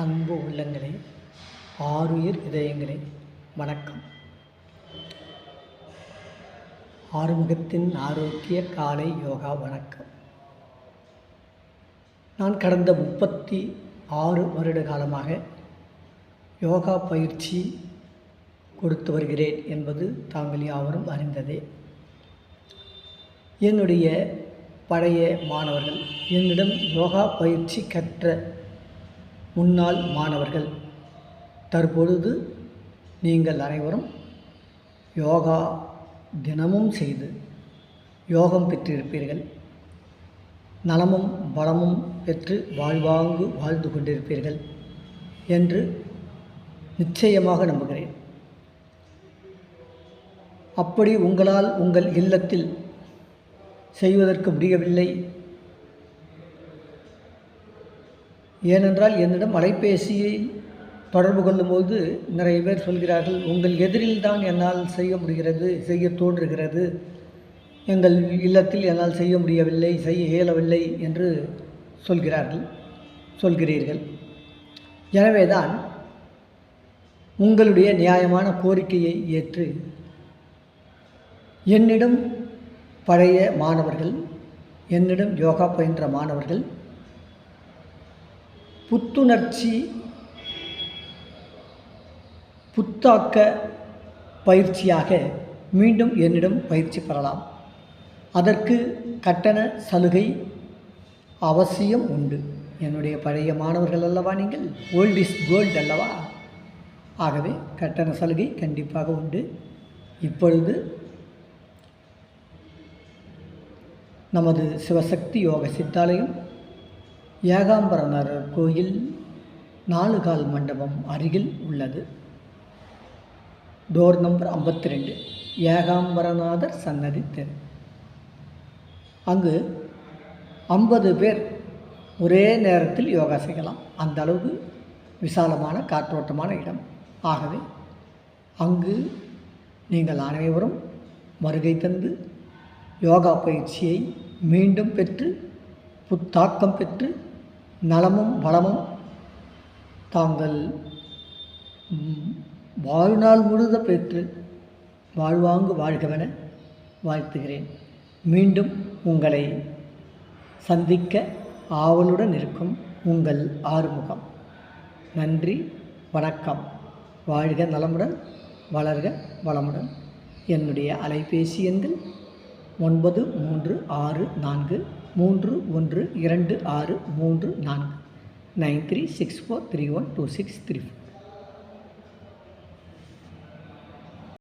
அன்பு உள்ளங்களே, ஆருயிர் இதயங்களே, வணக்கம். ஆறுமுகத்தின் ஆரோக்கிய காலை யோகா வணக்கம். நான் கடந்த 36 வருட காலமாக யோகா பயிற்சி கொடுத்து வருகிறேன் என்பது தாங்கள் யாவரும் அறிந்ததே. என்னுடைய பழைய மாணவர்கள், என்னிடம் யோகா பயிற்சி கற்ற முன்னாள் மாணவர்கள், தற்பொழுது நீங்கள் அனைவரும் யோகா தினமும் செய்து யோகம் பெற்றிருப்பீர்கள், நலமும் பலமும் பெற்று வாழ்வாங்கு வாழ்ந்து கொண்டிருப்பீர்கள் என்று நிச்சயமாக நம்புகிறேன். அப்படி உங்களால் உங்கள் இல்லத்தில் செய்வதற்கு முடியவில்லை, ஏனென்றால் என்னிடம் அலைபேசியை தொடர்பு கொள்ளும்போது நிறைய பேர் சொல்கிறார்கள், உங்கள் எதிரில் தான் என்னால் செய்ய முடிகிறது, செய்ய தோன்றுகிறது, எங்கள் இல்லத்தில் என்னால் செய்ய முடியவில்லை, செய்ய இயலவில்லை என்று சொல்கிறீர்கள். எனவே தான் உங்களுடைய நியாயமான கோரிக்கையை ஏற்று என்னிடம் பழைய மாணவர்கள், என்னிடம் யோகா பயின்ற மாணவர்கள் புத்துணர்ச்சி புத்தாக்க பயிற்சியாக மீண்டும் என்னிடம் பயிற்சி பெறலாம். அதற்கு கட்டண சலுகை அவசியம் உண்டு. என்னுடைய பழைய மாணவர்கள் அல்லவா நீங்கள், ஓல்ட் இஸ் கோல்டு அல்லவா? ஆகவே கட்டண சலுகை கண்டிப்பாக உண்டு. இப்பொழுது நமது சிவசக்தி யோக சித்தாலயம் ஏகாம்பரநாதர் கோயில் 4 கால் மண்டபம் அருகில் உள்ளது. டோர் நம்பர் 52, ஏகாம்பரநாதர் சன்னதி தெரு. அங்கு 50 பேர் ஒரே நேரத்தில் யோகா செய்யலாம். அந்த அளவு விசாலமான காற்றோட்டமான இடம். ஆகவே அங்கு நீங்கள் அனைவரும் வருகை தந்து யோகா பயிற்சியை மீண்டும் பெற்று புத்தாக்கம் பெற்று நலமும் வளமும் தாங்கள் வாழ்நாள் முழுத பெற்று வாழ்வாங்கு வாழ்கவென வாழ்த்துகிறேன். மீண்டும் உங்களை சந்திக்க ஆவலுடன் இருக்கும் உங்கள் ஆறுமுகம். நன்றி, வணக்கம். வாழ்க நலமுடன், வளர்க வளமுடன். என்னுடைய அலைபேசி எண்கள் 9364312634 9364312634.